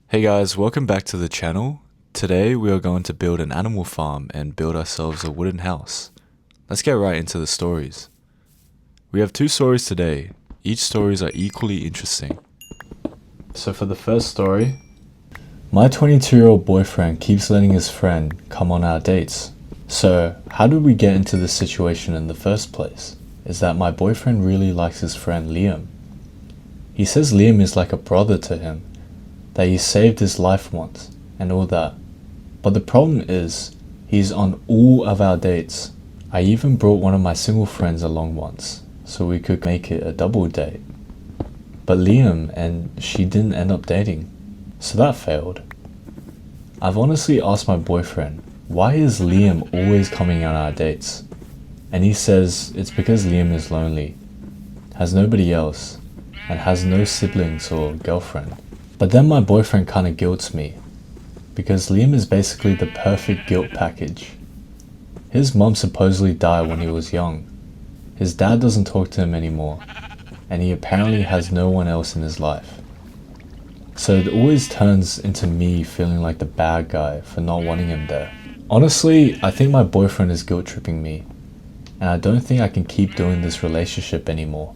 Hey guys, welcome back to the channel. Today we are going to build an animal farm and build ourselves a wooden house. Let's get right into the stories. We have two stories today. Each stories are equally interesting. So for the first story, my 22-year-old boyfriend keeps letting his friend come on our dates. So how did we get into this situation in the first place? Is that my boyfriend really likes his friend Liam. He says Liam is like a brother to him, that he saved his life once, and all that. But the problem is, he's on all of our dates. I even brought one of my single friends along once, so we could make it a double date. But Liam and she didn't end up dating, so that failed. I've honestly asked my boyfriend, why is Liam always coming on our dates? And he says it's because Liam is lonely, has nobody else, and has no siblings or girlfriend. But then my boyfriend kinda guilts me, because Liam is basically the perfect guilt package. His mum supposedly died when he was young. His dad doesn't talk to him anymore, and he apparently has no one else in his life. So it always turns into me feeling like the bad guy for not wanting him there. Honestly, I think my boyfriend is guilt tripping me, and I don't think I can keep doing this relationship anymore.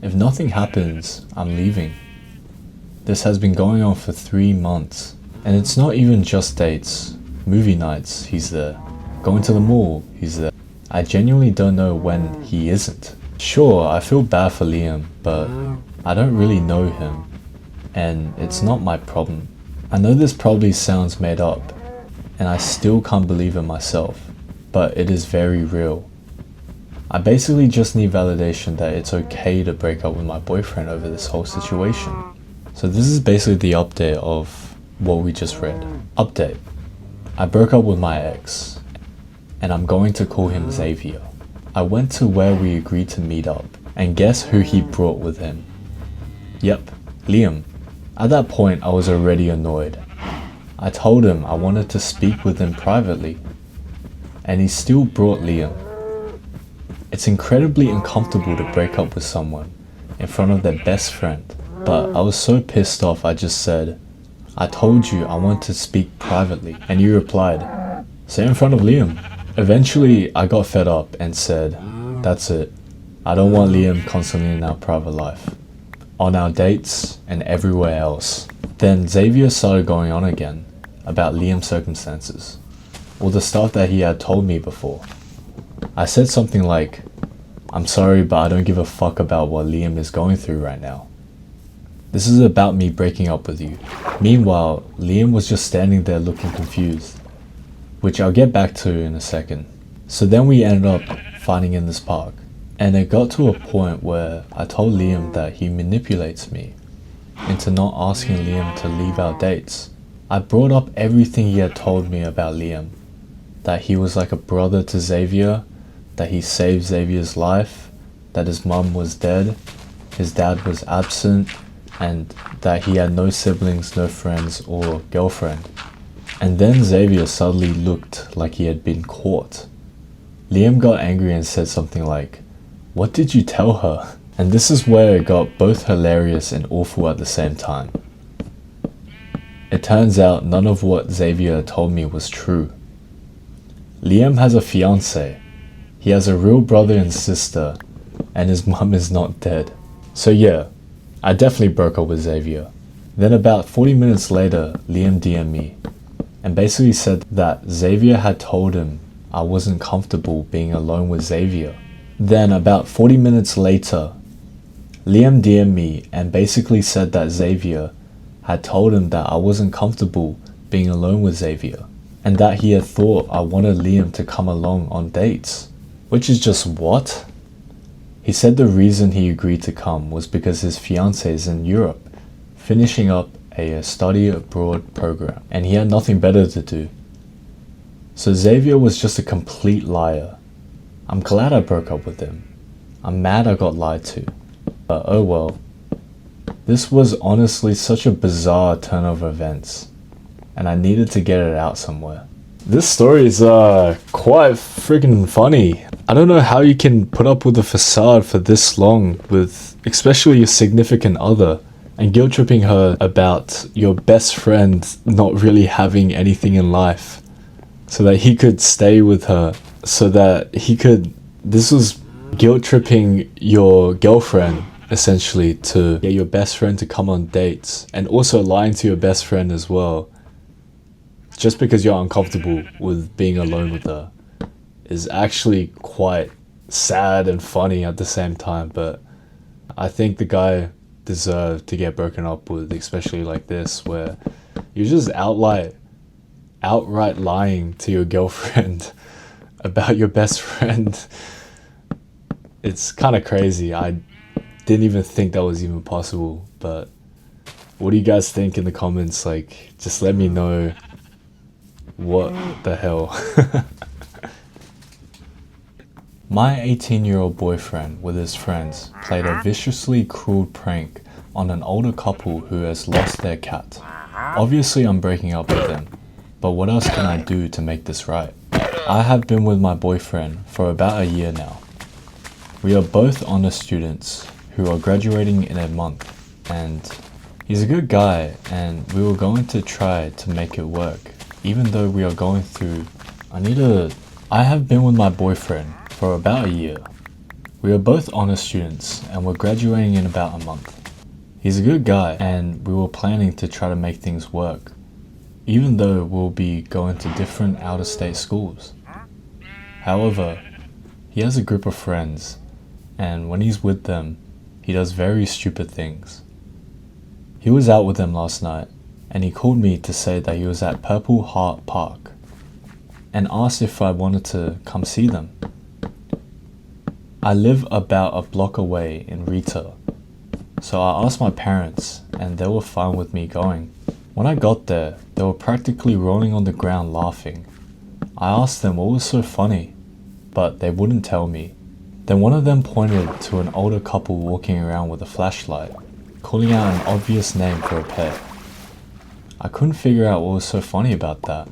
If nothing happens, I'm leaving. This has been going on for 3 months, and it's not even just dates. Movie nights, he's there. Going to the mall, he's there. I genuinely don't know when he isn't. Sure, I feel bad for Liam, but I don't really know him, and it's not my problem. I know this probably sounds made up, and I still can't believe it myself, but it is very real. I basically just need validation that it's okay to break up with my boyfriend over this whole situation. So this is basically the update of what we just read. Update. I broke up with my ex, and I'm going to call him Xavier. I went to where we agreed to meet up, and guess who he brought with him? Yep, Liam. At that point, I was already annoyed. I told him I wanted to speak with him privately, and he still brought Liam. It's incredibly uncomfortable to break up with someone in front of their best friend. But I was so pissed off I just said, I told you I want to speak privately, and you replied, say in front of Liam. Eventually I got fed up and said, that's it. I don't want Liam constantly in our private life, on our dates and everywhere else. Then Xavier started going on again about Liam's circumstances, all the stuff that he had told me before. I said something like, I'm sorry but I don't give a fuck about what Liam is going through right now. This is about me breaking up with you. Meanwhile, Liam was just standing there looking confused, which I'll get back to in a second. So then we ended up fighting in this park, and it got to a point where I told Liam that he manipulates me into not asking Liam to leave our dates. I brought up everything he had told me about Liam, that he was like a brother to Xavier, that he saved Xavier's life, that his mum was dead, his dad was absent, and that he had no siblings, no friends or girlfriend. And then Xavier suddenly looked like he had been caught. Liam got angry and said something like, what did you tell her? And this is where it got both hilarious and awful at the same time. It turns out none of what Xavier told me was true. Liam has a fiance, he has a real brother and sister, and his mum is not dead. So yeah, I definitely broke up with Xavier. Then about 40 minutes later, Liam DM'd me and basically said that Xavier had told him I wasn't comfortable being alone with Xavier. Then about 40 minutes later, Liam DM'd me and basically said that Xavier had told him that I wasn't comfortable being alone with Xavier, and that he had thought I wanted Liam to come along on dates. Which is just what? He said the reason he agreed to come was because his fiancée is in Europe, finishing up a study abroad program, and he had nothing better to do. So Xavier was just a complete liar. I'm glad I broke up with him. I'm mad I got lied to. But oh well. This was honestly such a bizarre turn of events, and I needed to get it out somewhere. This story is quite freaking funny. I don't know how you can put up with a facade for this long with especially your significant other and guilt tripping her about your best friend not really having anything in life so that he could stay with her, so that he could. This was guilt tripping your girlfriend essentially to get your best friend to come on dates, and also lying to your best friend as well, just because you're uncomfortable with being alone with her, is actually quite sad and funny at the same time. But I think the guy deserved to get broken up with, especially like this, where you're just outright lying to your girlfriend about your best friend. It's kind of crazy. I didn't even think that was even possible. But what do you guys think in the comments? Like, just let me know. What the hell? My 18-year-old boyfriend with his friends played a viciously cruel prank on an older couple who has lost their cat. Obviously I'm breaking up with them, but what else can I do to make this right? I have been with my boyfriend for about a year now. We are both honor students who are graduating in a month, and he's a good guy, and we were going to try to make it work, even though we are going through. I have been with my boyfriend for about a year. We are both honor students, and we're graduating in about a month. He's a good guy, and we were planning to try to make things work, even though we'll be going to different out-of-state schools. However, he has a group of friends, and when he's with them, he does very stupid things. He was out with them last night, and he called me to say that he was at Purple Heart Park, and asked if I wanted to come see them. I live about a block away in Rita, so I asked my parents, and they were fine with me going. When I got there, they were practically rolling on the ground laughing. I asked them what was so funny, but they wouldn't tell me. Then one of them pointed to an older couple walking around with a flashlight, calling out an obvious name for a pet. I couldn't figure out what was so funny about that,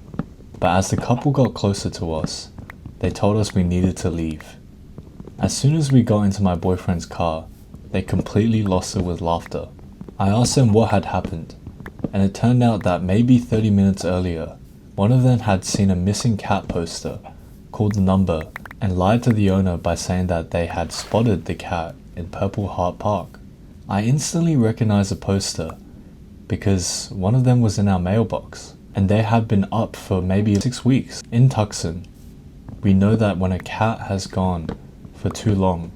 but as the couple got closer to us, they told us we needed to leave. As soon as we got into my boyfriend's car, they completely lost it with laughter. I asked them what had happened, and it turned out that maybe 30 minutes earlier, one of them had seen a missing cat poster, called the number, and lied to the owner by saying that they had spotted the cat in Purple Heart Park. I instantly recognized the poster because one of them was in our mailbox, and they had been up for maybe 6 weeks. In Tucson, we know that when a cat has gone for too long,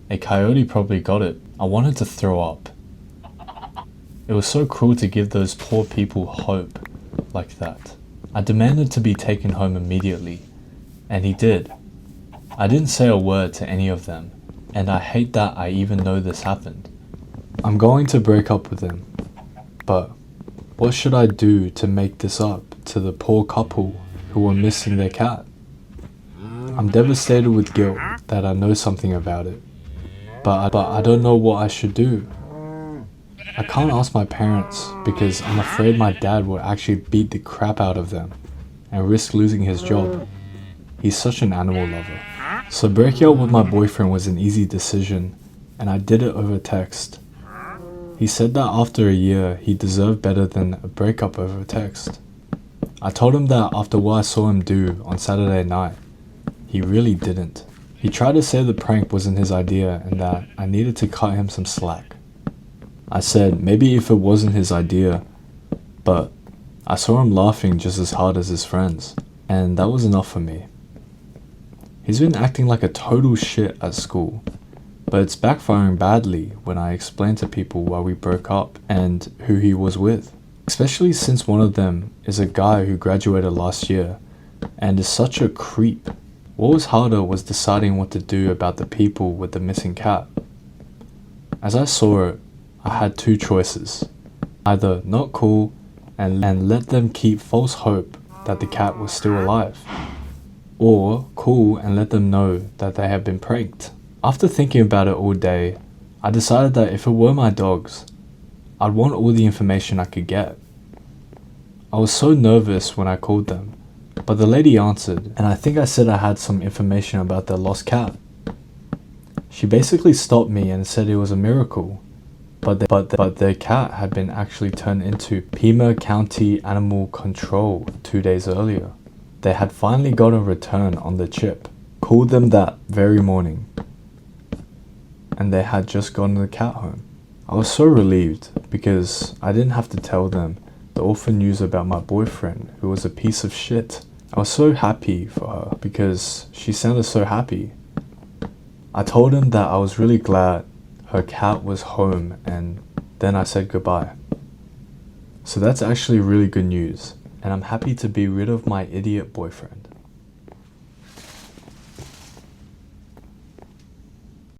a coyote probably got it. I wanted to throw up. It was so cruel to give those poor people hope like that. I demanded to be taken home immediately, and he did. I didn't say a word to any of them, and I hate that I even know this happened. I'm going to break up with him, but what should I do to make this up to the poor couple who were missing their cat? I'm devastated with guilt that I know something about it, but I don't know what I should do. I can't ask my parents because I'm afraid my dad will actually beat the crap out of them and risk losing his job. He's such an animal lover. So breaking up with my boyfriend was an easy decision, and I did it over text. He said that after a year he deserved better than a breakup over text. I told him that after what I saw him do on Saturday night, he really didn't. He tried to say the prank wasn't his idea and that I needed to cut him some slack. I said maybe if it wasn't his idea, but I saw him laughing just as hard as his friends, and that was enough for me. He's been acting like a total shit at school, but it's backfiring badly when I explain to people why we broke up and who he was with, especially since one of them is a guy who graduated last year and is such a creep. What was harder was deciding what to do about the people with the missing cat. As I saw it, I had two choices: either not cool and let them keep false hope that the cat was still alive, or cool and let them know that they had been pranked. After thinking about it all day, I decided that if it were my dogs, I'd want all the information I could get. I was so nervous when I called them, but the lady answered, and I think I said I had some information about their lost cat. She basically stopped me and said it was a miracle, But their cat had been actually turned into Pima County Animal Control 2 days earlier. They had finally got a return on the chip, called them that very morning, and they had just gotten the cat home. I was so relieved because I didn't have to tell them the awful news about my boyfriend, who was a piece of shit. I was so happy for her because she sounded so happy. I told him that I was really glad her cat was home, and then I said goodbye. So that's actually really good news, and I'm happy to be rid of my idiot boyfriend.